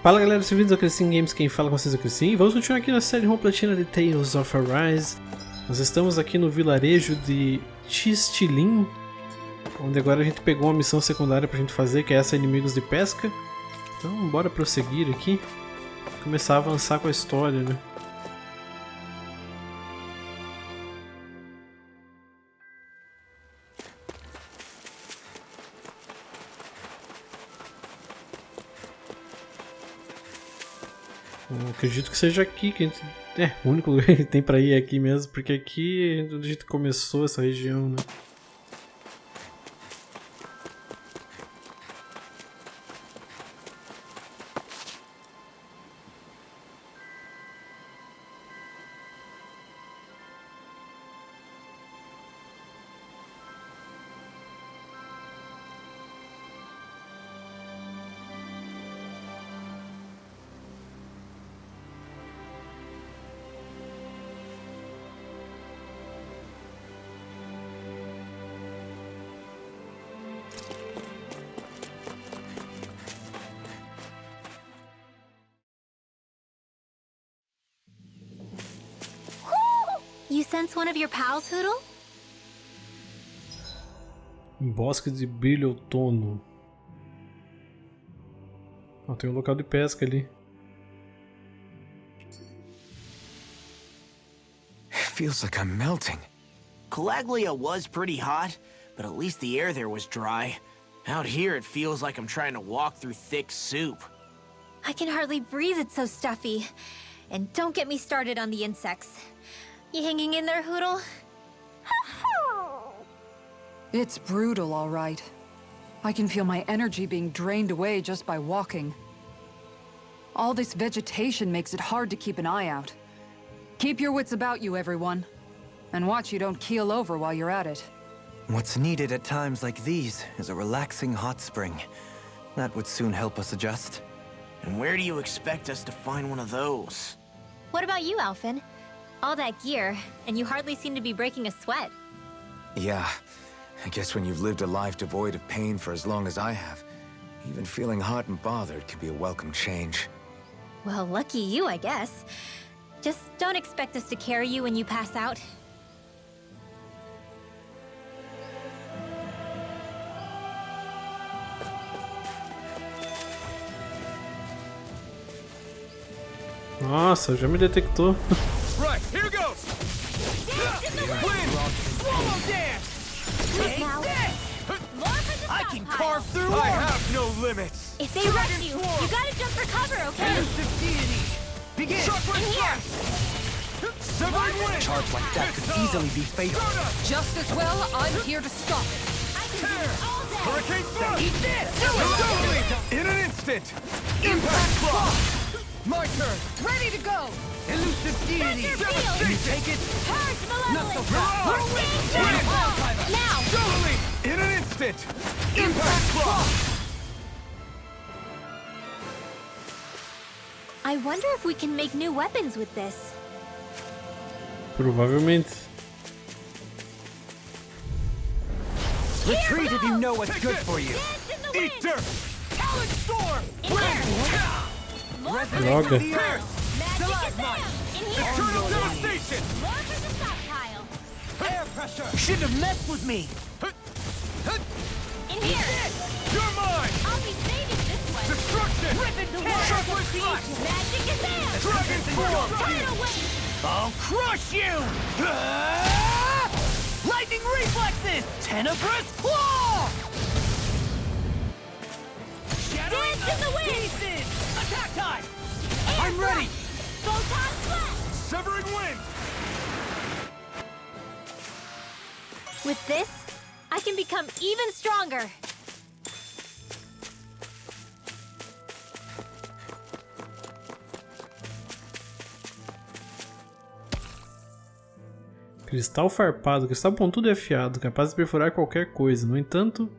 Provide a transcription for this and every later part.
Fala galera, sejam bem-vindos ao Crescim Games, quem fala com vocês é o Crescim. Vamos continuar aqui na série Rumo Platina de Tales of Arise. Nós estamos aqui no vilarejo de Tistilin, onde agora a gente pegou uma missão secundária pra gente fazer, que é essa Inimigos de Pesca. Então bora prosseguir aqui, começar a avançar com a história, né? Eu acredito que seja aqui que a gente... o único lugar que tem pra ir é aqui mesmo, porque aqui é onde a gente começou essa região, né? You sense one of your pals, Hoodle? Bosque de Brilhoutono. Ó, tem um local de pesca ali. Feels like I'm melting. Calaglia was pretty hot, but at least the air there was dry. Out here, it feels like I'm trying to walk through thick soup. I can hardly breathe, it's so stuffy. And don't get me started on the insects. You hanging in there, Hoodle? It's brutal, all right. I can feel my energy being drained away just by walking. All this vegetation makes it hard to keep an eye out. Keep your wits about you, everyone. And watch you don't keel over while you're at it. What's needed at times like these is a relaxing hot spring. That would soon help us adjust. And where do you expect us to find one of those? What about you, Alphen? All that gear, and you hardly seem to be breaking a sweat. Yeah, I guess when you've lived a life devoid of pain for as long as I have, even feeling hot and bothered can be a welcome change. Well, lucky you, I guess. Just don't expect us to carry you when you pass out. Nossa, já me detectou. Right, here goes! I can carve through I have no limits! If they rush you, you gotta jump for cover, okay? Begin! In here! Severing wind! Charge like that could easily be fatal. Just as well, I'm here to stop it. I can do it all day! Hurricane thrust! Eat this! Totally! In an instant! Impact block! My turn! Ready to go! Elusive deity! Devastation! You take it! Purge malevolence! Right. Now! Totally! In an instant! Impact block! I wonder if we can make new weapons with this. Provavelmente. Retreat if you know what's good for you! Eat dirt! Talon storm! In here! Droga. Pierce! Magic is there! In here! Eternal devastation! More for the stockpile! Air pressure! Shouldn't have messed with me! In here! You're mine! I'll be saving this one! Destruction! Rip and tear! Sharply slash! Magic is there! Dragon form! Turn away! I'll crush you! Lightning reflexes! Tenebrous claw! Dance in the wind! Attack time! Air I'm ready! Photon slash! Severing wind! With this, I can become even stronger! Cristal farpado. Cristal pontudo e afiado, capaz de perfurar qualquer coisa. No entanto,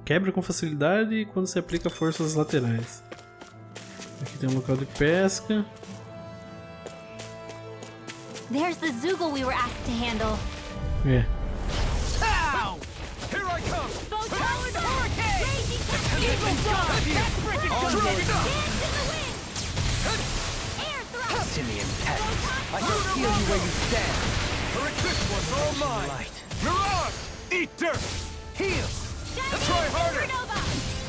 quebra com facilidade quando se aplica forças laterais. Aqui tem um local de pesca. There's the Zoogle we were asked to handle. É. Pow! Here I come! Photon hurricane! Simeon pet. I can feel you where you stand. This one's all mine. Mirage! Eat dirt! Heal! Try harder!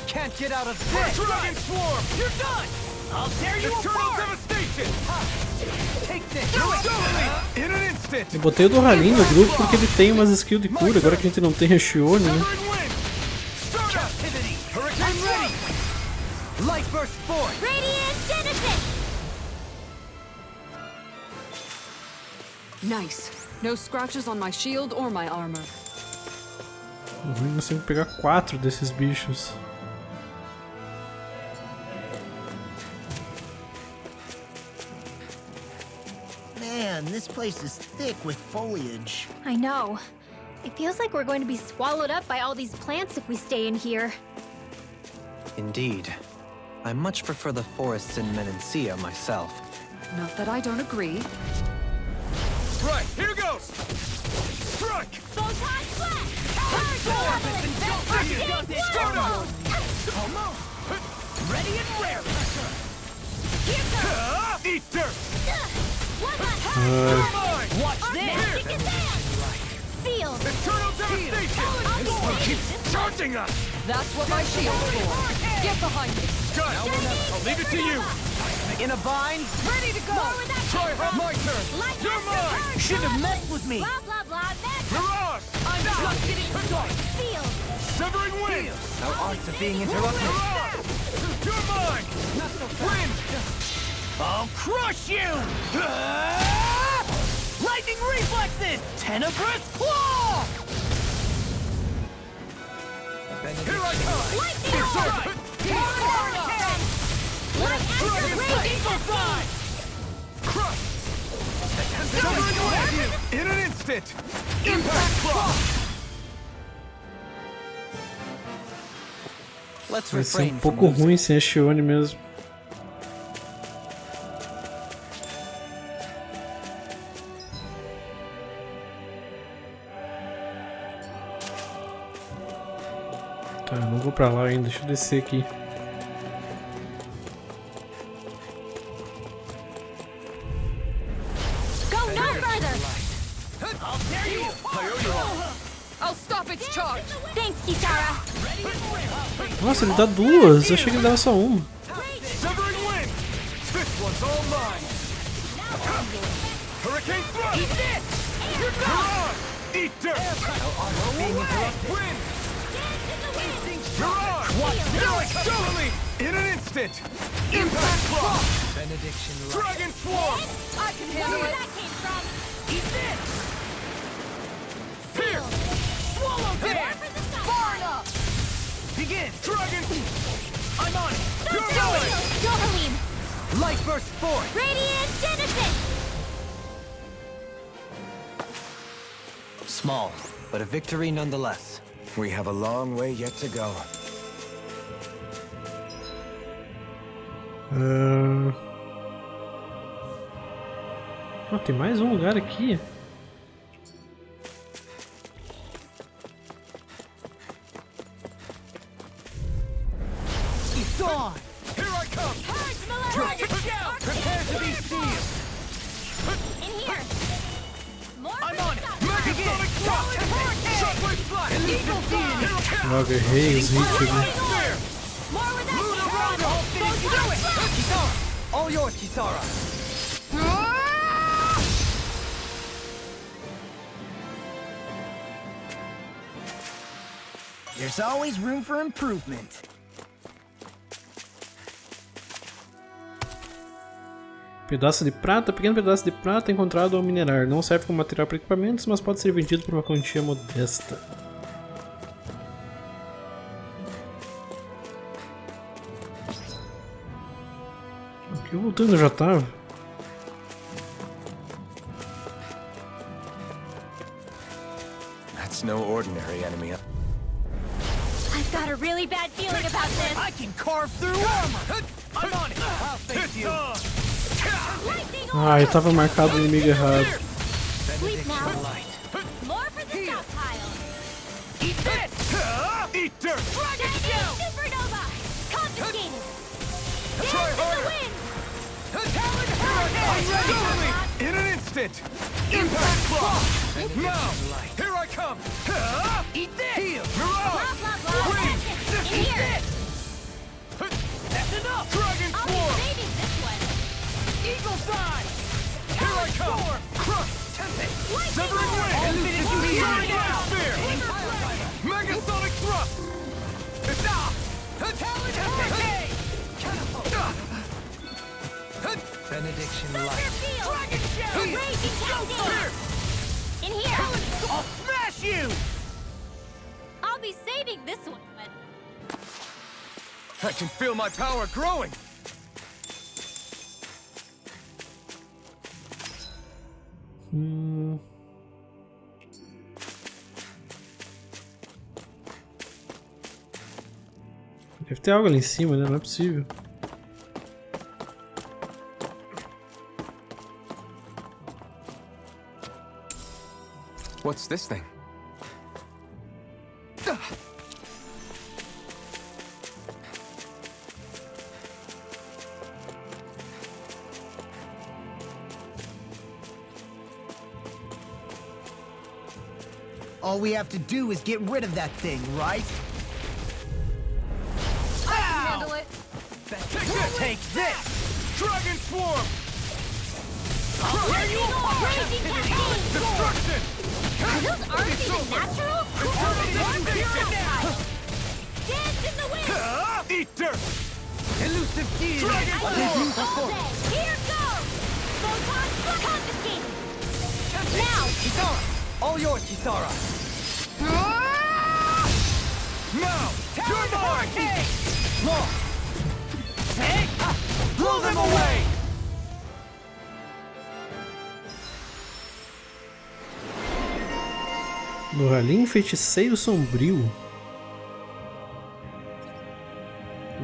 Can't get out of this! Dragon Swarm! You're done! I'll tear you apart! Devastation! Take this! In an instant! Eu botei o do Halim no grupo porque ele tem umas skills de cura, agora que a gente não tem a Shione, né? Captivity! Hurricane ready! Light burst forth! Radiant Genesis! Nice. No scratches on my shield or my armor. O ruim é você pegar 4 desses bichos. Man, this place is thick with foliage. I know. It feels like we're going to be swallowed up by all these plants if we stay in here. Indeed. I much prefer the forests in Menancia myself. Not that I don't agree. Right, here goes! Strike! Photon Flash! Ready and rare! Eat dirt! Watch this! Sealed! Eternal devastation! Keep charging us! That's what my shield's for. Get behind me. Got it! I'll leave it to you! In a bind? Ready to go. Try hard! My turn! You're mine! Shouldn't have messed with me. Blah blah blah. Mirage! I'm just getting started. Sealed! Severing wind! No arts of being interrupted. Mirage! You're mine! Not so Wind! I'll crush you! Lightning reflexes! Tenebrous claw! Here I come! Lightning Sword! Crush! Severing wind! In an instant! Impact claw! Let's Vai ser refrain um from pouco losing. ruim sem a Shione mesmo. Tá, eu não vou pra lá ainda, deixa eu descer aqui. Go no further! I'll tear you! I owe you all! I'll stop its charge. Thanks, Kitara! Nossa, ele dá duas, eu achei que ele dava só uma. Severing wind! This one's all mine! Hurricane thrust! Eat this! You're done! Eat dirt! Wind! Mirage! Watch! Totally! In an instant! Impact claw! Benediction light. Dragon swarm! I can handle Where it. that came from? Eat this! Here! Swallow dance! Far enough! Begin! Dragon! I'm on it! No, You're do mine! it! Go, Halim! Light burst forth! Radiant Genesis! Small, but a victory nonetheless. We have a long way yet to go. Oh, tem mais um lugar aqui. It's on! Here I come! Dragon Shout! Prepare to be sealed! In here! More I'm for on the it! stuff. Megasonic thrust! Shockwave flash! Eagle Fiend! Eu agarrei os hits ali. There! More with that Luna Kitara! Rondo! Go, do it! Kisara! All yours, Kisara. There's always room for improvement. Pedaço de prata, pequeno pedaço de prata encontrado ao minerar. Não serve como material para equipamentos, mas pode ser vendido por uma quantia modesta. Aqui voltando eu já tava. That's no ordinary enemy. I've got a really bad feeling about this. I can carve through armor! I'm on it! I'll face you! Lightning Ah, eu tava marcado o inimigo errado. Sleep now. More for the stockpile. Eat this! Eat dirt! Dragon Supernova! Try harder! I'm ready! In an instant! Impact block! And now, here I come! Eat this! Heal! Mirage! Wing! Eat this! That's enough! Dragon Swarm! Eagle's Eye! Here I come! Crush! Tempest! Severing Wing! Spear! Megasonic Thrust! Benediction Light! Dragon Shell! Raging Captain! In here! I'll smash you! I'll be saving this one. I can feel my power growing! Deve ter algo ali em cima, né? Não é possível. What's this thing? All we have to do is get rid of that thing, right? Handle it. Take this! Dragon Swarm! Raging Captain! Destruction! Are those arms even natural? Dance in the wind! Eat dirt! Elusive deity! Dragon All Swarm! day. Here goes! Photon confiscate! Now! Kisara! All yours, Kisara! Now! Your mine! Law! Take! Blow them away! No Ralim, feiticeiro sombrio.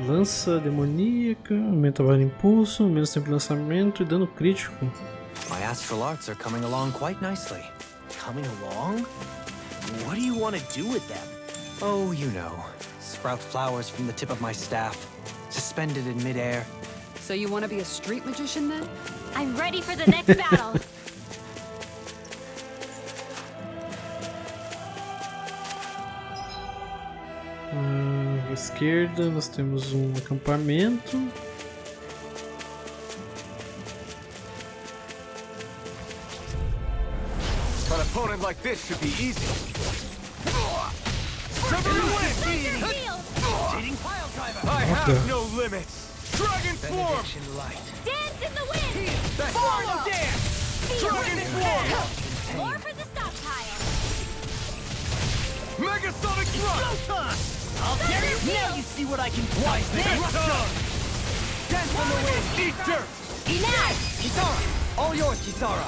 Lança demoníaca, aumenta a barra de impulso, menos tempo de lançamento e dano crítico. My astral arts are coming along quite nicely. Coming along? What do you want to do with them? Oh, you know. Sprout flowers from the tip of my staff, suspended in midair. So you want to be a street magician then? I'm ready for the next battle. À esquerda nós temos um acampamento. An opponent like this should be easy. I have no limits! Dragon Swarm! Dance in the wind! Follow dance! Dragon Swarm! More for the stockpile! Megasonic Thrust! I'll get it! Now you see what I can do! Wise Dance on the wind! Eat dirt! Now! Kisara! All yours, Kisara!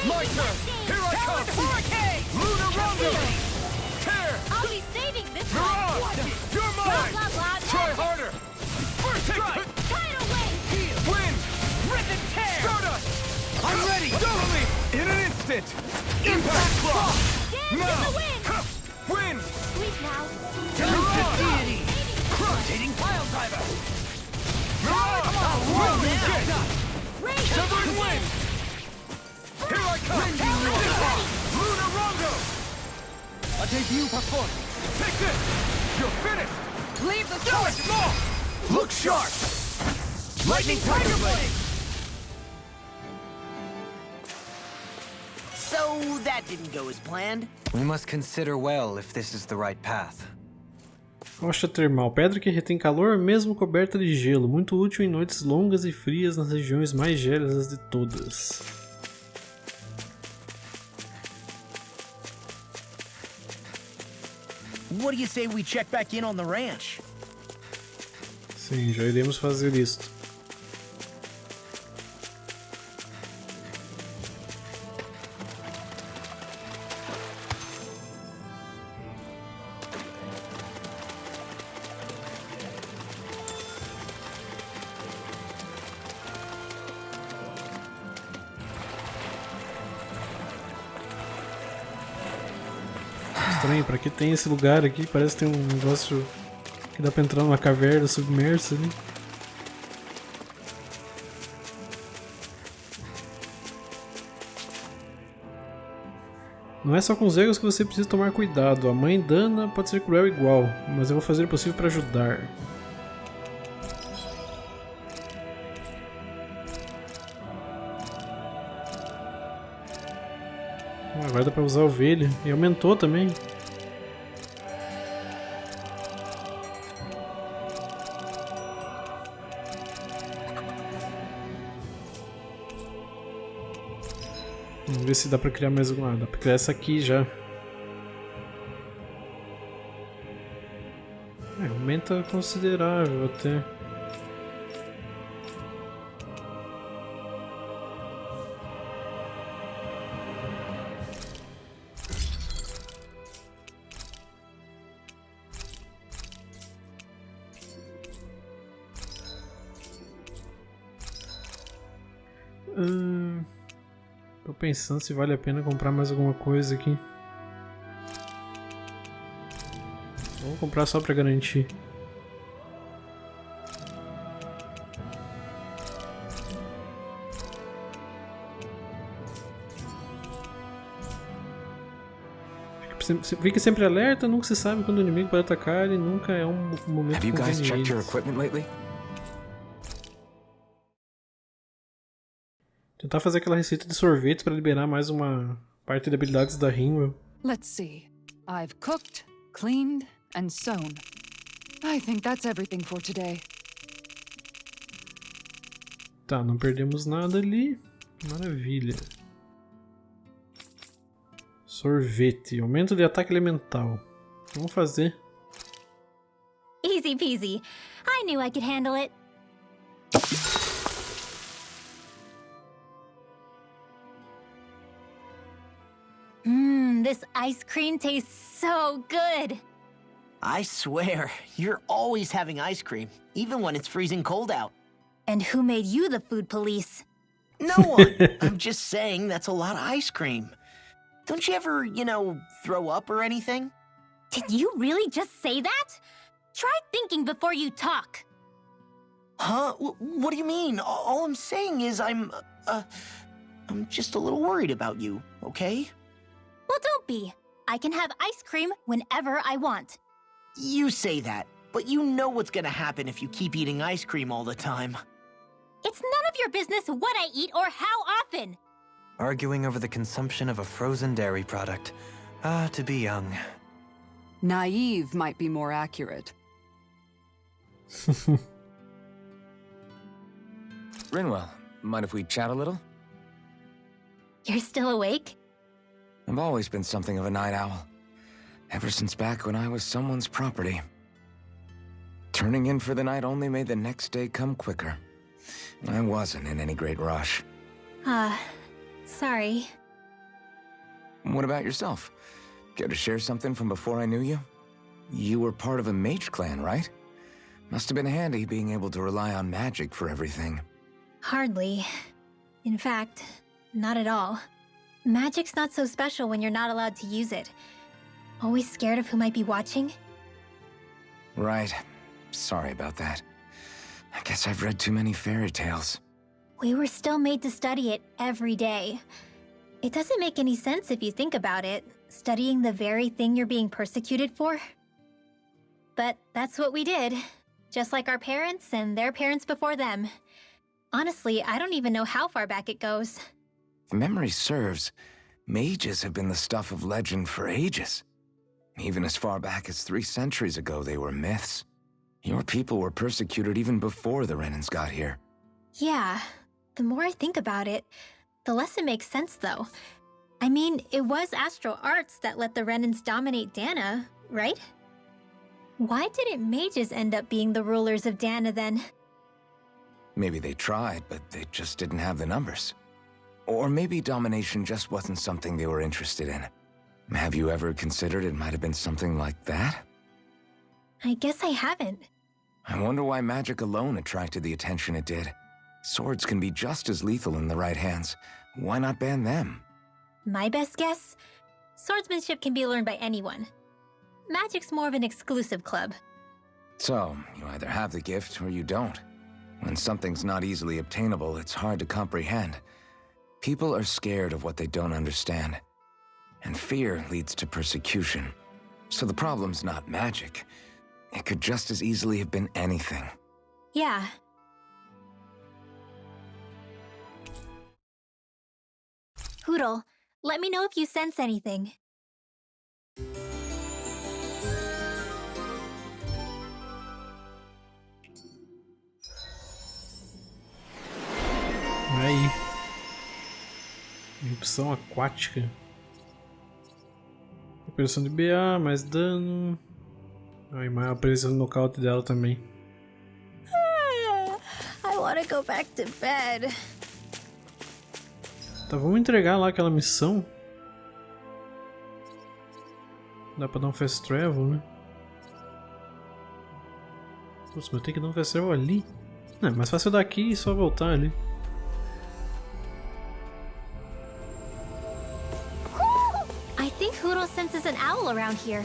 My turn! Here I come! Hurricane! Lunar Rondo! Tear! I'll be saving this one! Mirage! You're mine! Blah, blah, blah, Try magic. harder! First strike! Tidal wave! Wind! Rip and tear! Stardust! I'm ready! Totally! In an instant! Impact block! Dance in Now! the wind! Wind! Sweep now! Mirage! Deity! Rotating pile driver! Mirage! Rage! Severing wind! Here I come! Lunar Rondo! A debut performance! Take this! You're finished! Leave the Charge more! Look sharp! Lightning Tiger Blade! So that didn't go as planned. We must consider well if this is the right path. Rocha termal, pedra que retém calor mesmo coberta de gelo, muito útil em noites longas e frias nas regiões mais gélidas de todas. What do you say we check back in on the ranch? Sim, já iremos fazer isto. Estranho, pra que tem esse lugar aqui? Parece que tem um negócio Que dá pra entrar numa caverna submersa ali. Não é só com os egos que você precisa tomar cuidado. A mãe Dana pode ser cruel igual, mas eu vou fazer o possível para ajudar. Agora dá pra usar a ovelha. E aumentou também. Vamos ver se dá pra criar mais alguma. Dá pra criar essa aqui já. Aumenta considerável até. Tô pensando se vale a pena comprar mais alguma coisa aqui. Vamos comprar só pra garantir. Fique sempre alerta, nunca se sabe quando o inimigo pode atacar e nunca é um momento Have you guys checked your conveniente. equipment lately? Tentar fazer aquela receita de sorvete para liberar mais uma parte de habilidades da Rumo. Let's see. I've cooked, cleaned, and sewn. I think that's everything for today. Tá, não perdemos nada ali. Maravilha. Sorvete. Aumento de ataque elemental. Vamos fazer. Easy peasy. I knew I could handle it. This ice cream tastes so good. I swear, you're always having ice cream, even when it's freezing cold out. And who made you the food police? No one. I'm just saying that's a lot of ice cream. Don't you ever, throw up or anything? Did you really just say that? Try thinking before you talk. Huh? What do you mean? All I'm saying is I'm just a little worried about you, okay? Well, don't be. I can have ice cream whenever I want. You say that, but you know what's gonna happen if you keep eating ice cream all the time. It's none of your business what I eat or how often. Arguing over the consumption of a frozen dairy product. Ah, to be young. Naive might be more accurate. Rinwell, mind if we chat a little? You're still awake? I've always been something of a night owl. Ever since back when I was someone's property. Turning in for the night only made the next day come quicker. I wasn't in any great rush. Sorry. What about yourself? Care to share something from before I knew you? You were part of a mage clan, right? Must have been handy being able to rely on magic for everything. Hardly. In fact, not at all. Magic's not so special when you're not allowed to use it. Always scared of who might be watching? Right. Sorry about that. I guess I've read too many fairy tales. We were still made to study it every day. It doesn't make any sense if you think about it, studying the very thing you're being persecuted for. But that's what we did, just like our parents and their parents before them. Honestly, I don't even know how far back it goes. If memory serves, mages have been the stuff of legend for ages. Even as far back as 3 centuries ago, they were myths. Your people were persecuted even before the Renans got here. Yeah, the more I think about it, the less it makes sense, though. I mean, it was astral arts that let the Renans dominate Dana, right? Why didn't mages end up being the rulers of Dana, then? Maybe they tried, but they just didn't have the numbers. Or maybe domination just wasn't something they were interested in. Have you ever considered it might have been something like that? I guess I haven't. I wonder why magic alone attracted the attention it did. Swords can be just as lethal in the right hands. Why not ban them? My best guess? Swordsmanship can be learned by anyone. Magic's more of an exclusive club. So, you either have the gift or you don't. When something's not easily obtainable, it's hard to comprehend. People are scared of what they don't understand. And fear leads to persecution. So the problem's not magic. It could just as easily have been anything. Yeah. Hoodle, let me know if you sense anything. Aí. Erupção aquática. Recuperação de BA, mais dano. Aí, maior presença no nocaute dela também. I wanna go back to bed. Tá, vamos entregar lá aquela missão. Dá pra dar um fast travel, né? Nossa, mas eu tenho que dar um fast travel ali? Não, é mais fácil daqui e só voltar ali. I think Hoodle senses an owl around here.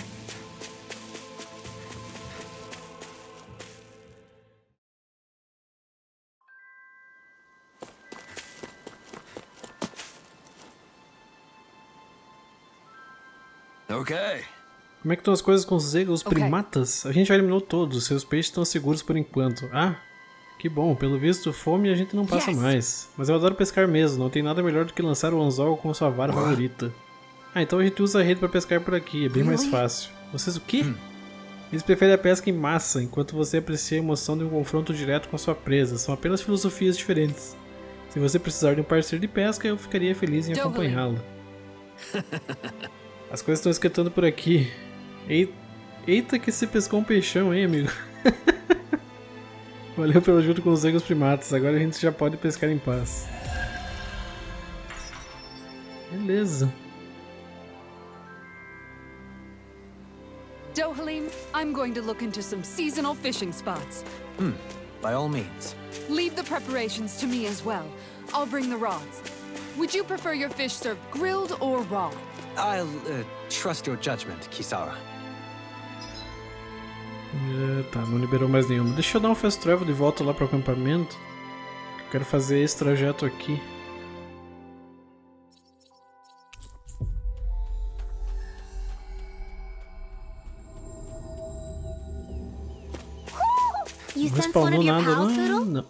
Okay. Como é que estão as coisas com os eagles Ok. primatas? A gente já eliminou todos, seus peixes estão seguros por enquanto. Ah, que bom, pelo visto fome a gente não passa Yes! mais. Mas eu adoro pescar mesmo, não tem nada melhor do que lançar o anzol com a sua vara favorita. Ah, então a gente usa a rede pra pescar por aqui, é bem mais Really? fácil. Vocês o quê? Eles preferem a pesca em massa, enquanto você aprecia a emoção de um confronto direto com a sua presa. São apenas filosofias diferentes. Se você precisar de um parceiro de pesca, eu ficaria feliz em Totally. acompanhá-lo. As coisas estão esquentando por aqui. Eita que você pescou um peixão, hein, amigo? Valeu pelo ajuda com os eagles primatas. Agora a gente já pode pescar em paz. Beleza. Dohalim, I'm going to look into some seasonal fishing spots. By all means. Leave the preparations to me as well. I'll bring the rods. Would you prefer your fish served grilled or raw? I'll trust your judgment, Kisara. Tá, não liberou mais nenhuma. Deixa eu dar um fast travel de volta lá pro acampamento. Eu quero fazer esse trajeto aqui. You Não sense one respawnou of your nada, pals, não. Hoodle? Não.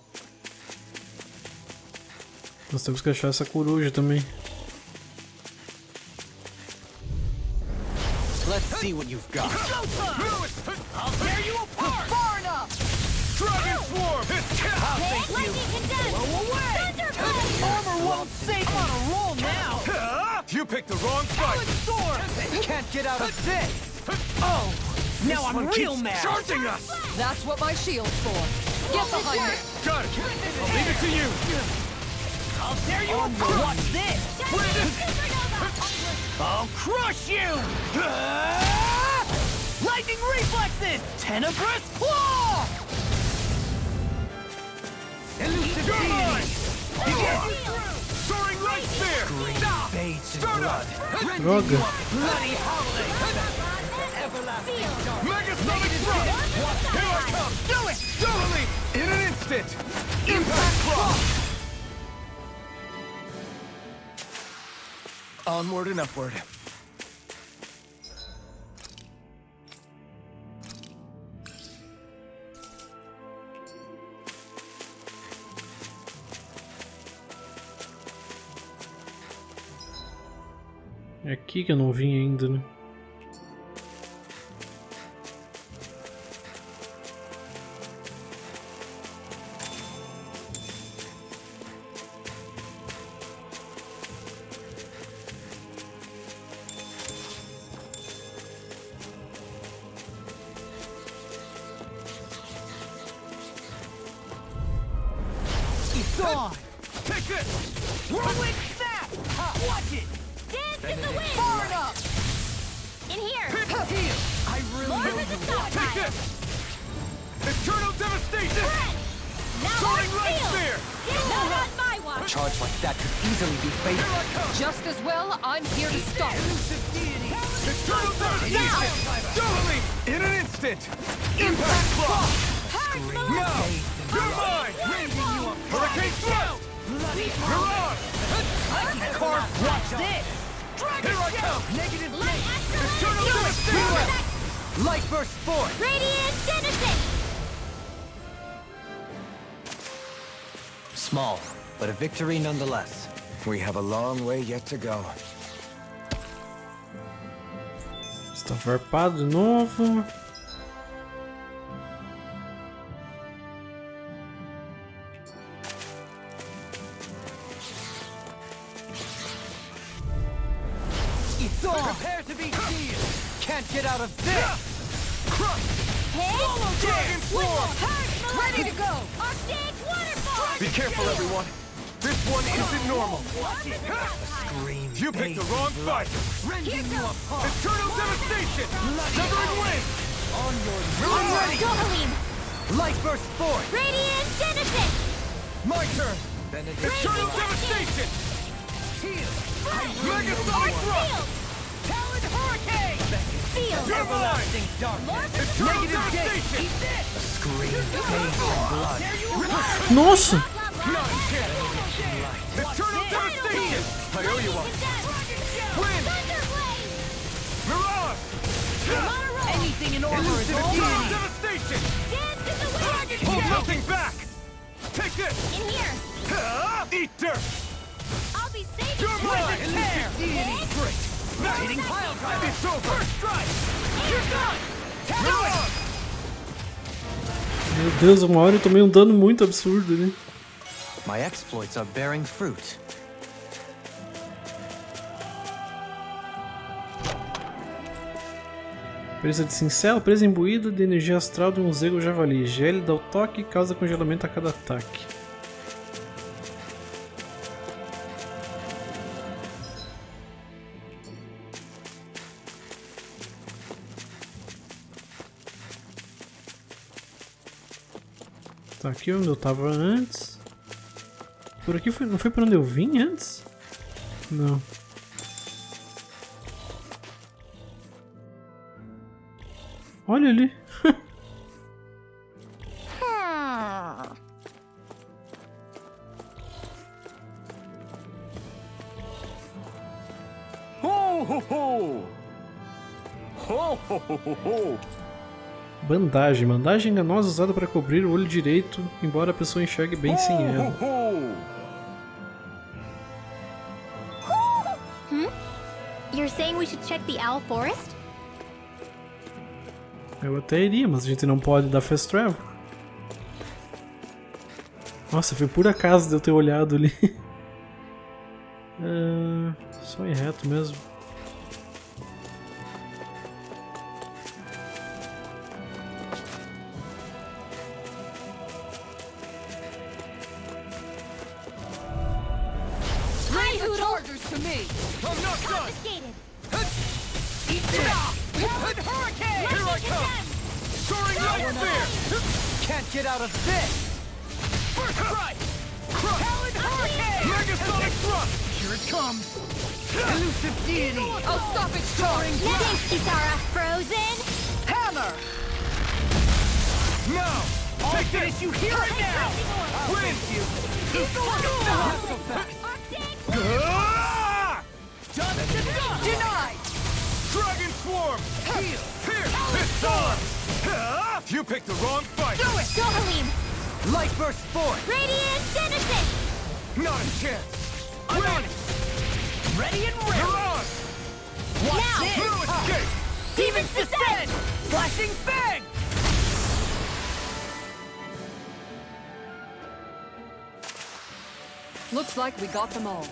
Nós temos que achar essa coruja também. Let's see what you've got. I'll tear you apart! Far enough! Dragon swarm! Lightning condensed! Blow away! Thunderblade! Armor won't save on a roll now! You picked the wrong fight! Sword! Can't get out of this! Oh! Now I'm real mad! Charging us! That's what my shield's for. Get behind me. Got it! I'll leave it to you! I'll tear you apart! Watch this! Supernova! I'll crush you! Lightning reflexes! Tenebrous claw! Elusive You're mine! Soaring light spear! Stop! Bathes in Start blood. up! Droga. Bloody holiday! Megasonic thrust! Here I come! Do it! Totally! In an instant! Impact cross! Onward and upward. É aqui que eu não vim ainda, né? Gone! Take this! Whirlwind snap! Watch it! Dance in the wind! Far enough! In here! Heal! I really More know with the you stop want Take pile! this! Eternal devastation! Now Soaring our light field! spear! Not on my A watch! charge like that could easily be fatal. Here I come! Just as well, I'm here to stop. Eternal devastation! Totally! In an instant! instant! Impact block! No! You're mine! Hurricane thrust! Mirage! Watch this! Here I come! Negative Eternal devastation! Light burst forth! Radiant Genesis! Small, but a victory nonetheless. We have a long way yet to go. Está farpado de novo. Prepare to be sealed! Can't get out of this! Dragon Swarm! Ready to go! Arctic Waterfall! Be careful, everyone! This one isn't normal! Scream. You picked the wrong fight! Rending you apart! Eternal devastation! Severing wing! On your I'm ready! Dohalim! Light burst forth! Radiant Genesis! My turn! Eternal devastation! Megasonic thrust! Talon Hurricane! Field! You're mine! Eternal Negative devastation! Scream, pain, and blood. Nossa! Not a chance! Eternal devastation! I owe you one! Wind! Mirage! Anything in order is all Eternal mine! devastation! Dance in the wind! Hold nothing back! Take this! In here! Eat dirt! I'll be safe! You're mine! Great! Hitting pile drive! It's over! First strike! You're done! Mirage! Meu Deus, uma hora eu tomei um dano muito absurdo ali. My exploits are bearing fruit. Presa de cincelo, presa imbuída de energia astral de um zego javali. GL dá o toque e causa congelamento a cada ataque. Tá aqui onde eu tava antes. Por aqui foi, não foi pra onde eu vim antes? Não. Olha ali. Ho, ho, ho! Ho, ho, ho, ho, ho! Bandagem. Bandagem enganosa usada para cobrir o olho direito, embora a pessoa enxergue bem sem ela. You're saying we should check the Owl Forest? Eu até iria, mas a gente não pode dar fast travel. Nossa, foi por acaso de eu ter olhado ali. Só ir reto mesmo. To me! I'm not done! Confiscated! Eat this! Hurricane! Here I come! Soaring light spear! Can't get out of this! First strike! Talon Hurricane! Megasonic thrust! Here it comes! Elusive deity! I'll stop it soaring! Thanks, Kitara! Frozen! Hammer! Now! Take this! You hear it now! Win! Not so fast! Ah! Denied! Dragon Swarm! Heal! Pierce! This arm! You picked the wrong fight! Do it! Dohalim! Light burst forth! Radiant Genesis! Not a chance! I'm on it! Ready and ready! Mirage! Now! No escape! Demons descend! Flashing fang! Looks like we got them all.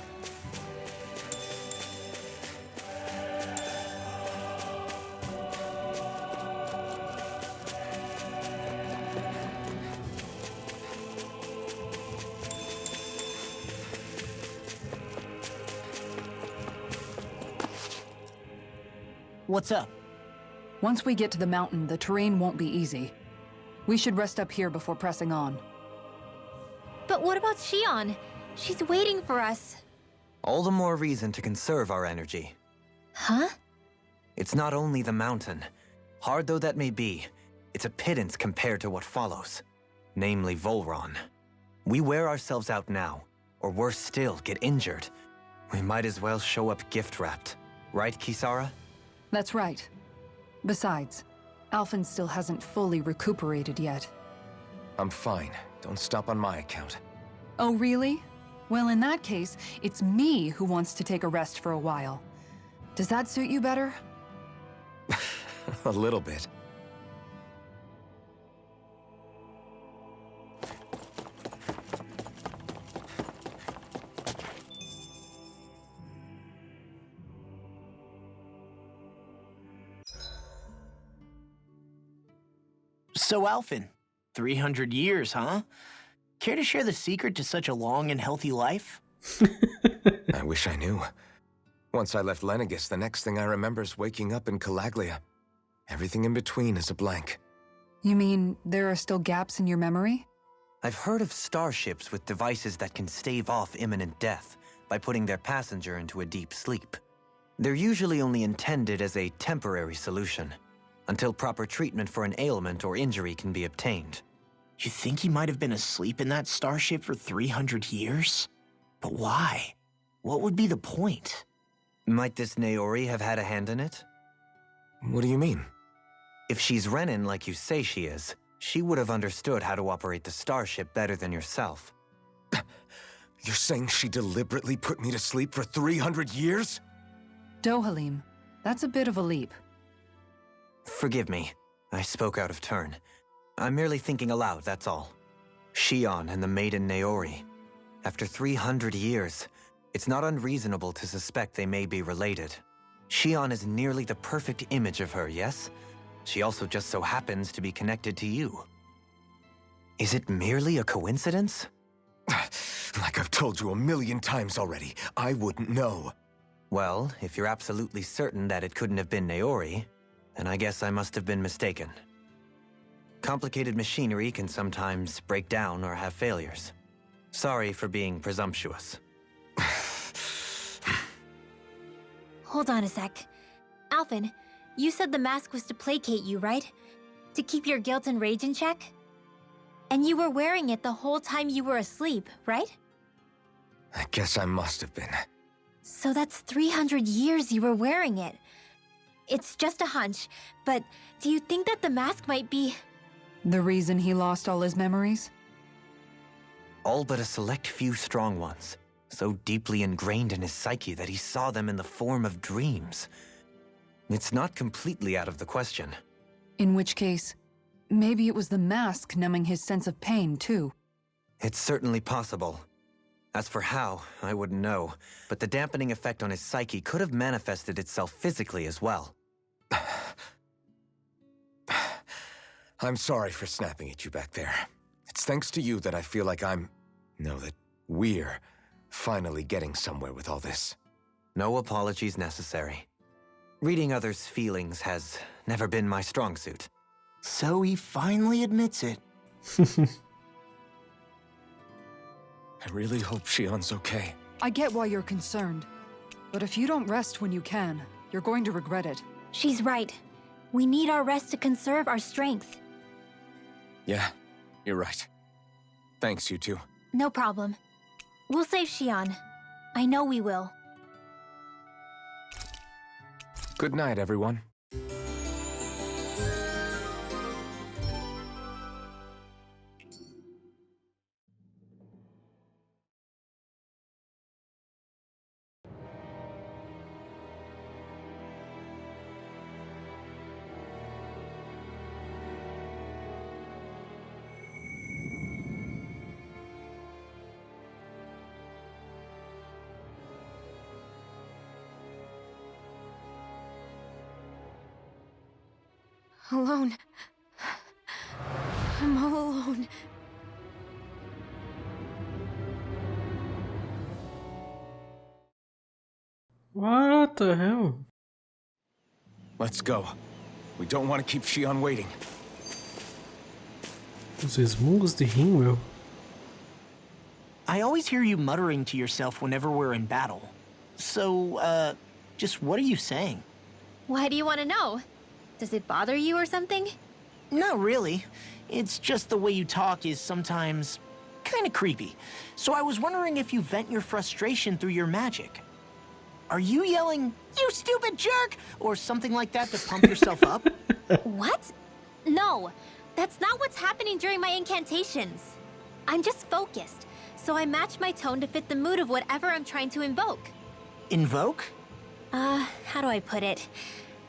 What's up? Once we get to the mountain, the terrain won't be easy. We should rest up here before pressing on. But what about Shion? She's waiting for us. All the more reason to conserve our energy. Huh? It's not only the mountain. Hard though that may be, it's a pittance compared to what follows, namely Volron. We wear ourselves out now, or worse still, get injured. We might as well show up gift-wrapped. Right, Kisara? That's right. Besides, Alphen still hasn't fully recuperated yet. I'm fine. Don't stop on my account. Oh, really? Well, in that case, it's me who wants to take a rest for a while. Does that suit you better? A little bit. So, Alphen, 300 years, huh? Care to share the secret to such a long and healthy life? I wish I knew. Once I left Lenegis, the next thing I remember is waking up in Calaglia. Everything in between is a blank. You mean there are still gaps in your memory? I've heard of starships with devices that can stave off imminent death by putting their passenger into a deep sleep. They're usually only intended as a temporary solution, until proper treatment for an ailment or injury can be obtained. You think he might have been asleep in that starship for 300 years? But why? What would be the point? Might this Naori have had a hand in it? What do you mean? If she's Renin like you say she is, she would have understood how to operate the starship better than yourself. You're saying she deliberately put me to sleep for 300 years? Dohalim, that's a bit of a leap. Forgive me, I spoke out of turn. I'm merely thinking aloud, that's all. Shion and the maiden Naori. After 300 years, it's not unreasonable to suspect they may be related. Shion is nearly the perfect image of her, yes? She also just so happens to be connected to you. Is it merely a coincidence? Like I've told you 1,000,000 times already, I wouldn't know. Well, if you're absolutely certain that it couldn't have been Naori, then I guess I must have been mistaken. Complicated machinery can sometimes break down or have failures. Sorry for being presumptuous. Hold on a sec. Alphen, you said the mask was to placate you, right? To keep your guilt and rage in check? And you were wearing it the whole time you were asleep, right? I guess I must have been. So that's 300 years you were wearing it. It's just a hunch, but do you think that the mask might be... The reason he lost all his memories? All but a select few strong ones, so deeply ingrained in his psyche that he saw them in the form of dreams. It's not completely out of the question. In which case, maybe it was the mask numbing his sense of pain, too. It's certainly possible. As for how, I wouldn't know, but the dampening effect on his psyche could have manifested itself physically as well. I'm sorry for snapping at you back there. It's thanks to you that I feel like that we're finally getting somewhere with all this. No apologies necessary. Reading others' feelings has never been my strong suit. So he finally admits it. I really hope Shion's okay. I get why you're concerned. But if you don't rest when you can, you're going to regret it. She's right. We need our rest to conserve our strength. Yeah, you're right. Thanks, you two. No problem. We'll save Shion. I know we will. Good night, everyone. Alone. I'm all alone. What the hell? Let's go. We don't want to keep Shion waiting. Os resmungos de Rumo. I always hear you muttering to yourself whenever we're in battle. So, just what are you saying? Why do you want to know? Does it bother you or something? Not really. It's just the way you talk is sometimes kind of creepy. So I was wondering if you vent your frustration through your magic. Are you yelling, "You stupid jerk," or something like that to pump yourself up? What? No, that's not what's happening during my incantations. I'm just focused, so I match my tone to fit the mood of whatever I'm trying to invoke. Invoke? How do I put it?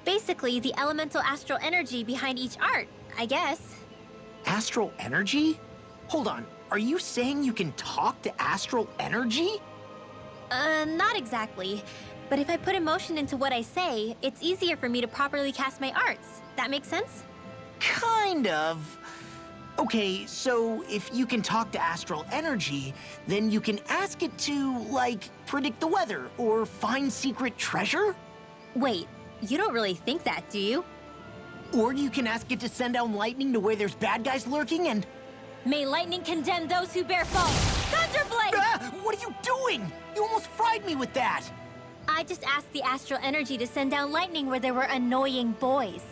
Basically, the elemental astral energy behind each art, I guess. Astral energy? Hold on, are you saying you can talk to astral energy? Not exactly. But if I put emotion into what I say, it's easier for me to properly cast my arts. That makes sense? Kind of. Okay, so if you can talk to astral energy, then you can ask it to, like, predict the weather or find secret treasure? Wait, you don't really think that, do you? Or you can ask it to send down lightning to where there's bad guys lurking and... May lightning condemn those who bear false! Thunderblade! Ah, what are you doing? You almost fried me with that! I just asked the astral energy to send down lightning where there were annoying boys.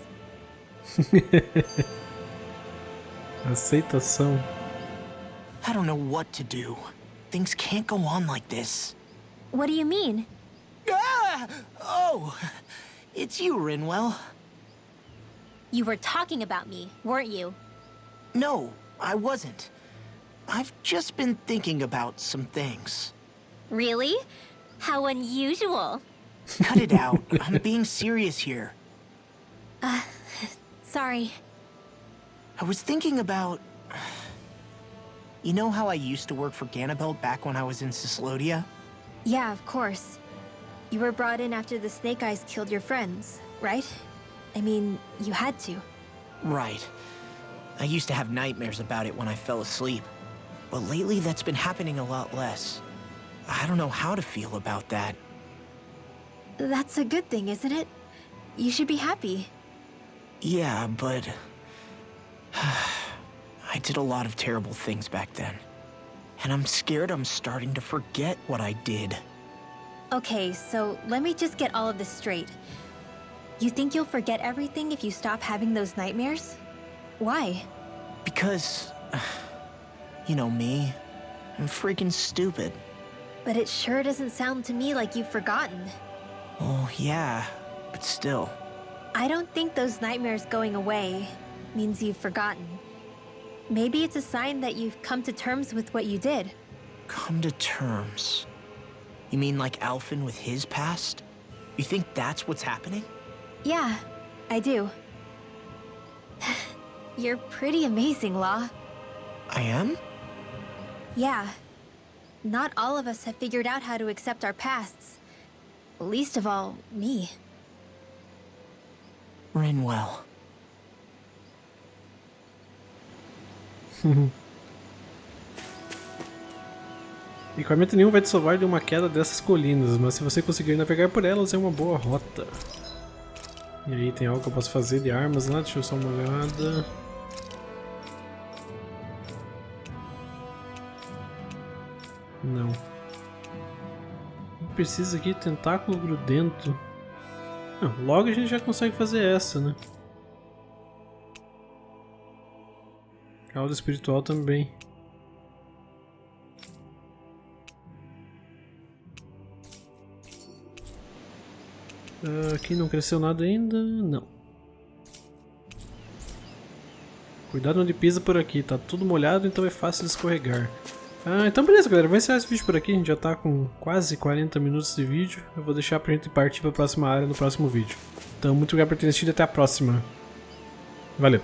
Aceitação. I don't know what to do. Things can't go on like this. What do you mean? Ah! Oh, it's you, Rinwell. You were talking about me, weren't you? No, I wasn't. I've just been thinking about some things. Really? How unusual. Cut it out. I'm being serious here. Sorry. I was thinking about... You know how I used to work for Ganabelt back when I was in Cislodia? Yeah, of course. You were brought in after the Snake Eyes killed your friends, right? I mean, you had to. Right. I used to have nightmares about it when I fell asleep. But lately that's been happening a lot less. I don't know how to feel about that. That's a good thing, isn't it? You should be happy. Yeah, but... I did a lot of terrible things back then. And I'm scared I'm starting to forget what I did. Okay, so let me just get all of this straight. You think you'll forget everything if you stop having those nightmares? Why? Because... You know me. I'm freaking stupid. But it sure doesn't sound to me like you've forgotten. Oh, yeah, but still. I don't think those nightmares going away means you've forgotten. Maybe it's a sign that you've come to terms with what you did. Come to terms? You mean like Alphen with his past? You think that's what's happening? Yeah, I do. You're pretty amazing, Law. I am? Yeah. Not all of us have figured out how to accept our pasts. Least of all, me. Rinwell. Equipamento nenhum vai te salvar de uma queda dessas colinas, mas se você conseguir navegar por elas é uma boa rota. E aí, tem algo que eu posso fazer de armas lá? Deixa eu só uma olhada. Não. Precisa aqui, tentáculo grudento. Não, logo a gente já consegue fazer essa, né? Cauda espiritual também. Aqui não cresceu nada ainda? Não. Cuidado onde pisa por aqui, tá tudo molhado, então é fácil de escorregar. Então beleza, galera, vou encerrar esse vídeo por aqui, a gente já tá com quase 40 minutos de vídeo. Eu vou deixar pra gente partir pra próxima área no próximo vídeo. Então muito obrigado por ter assistido e até a próxima. Valeu!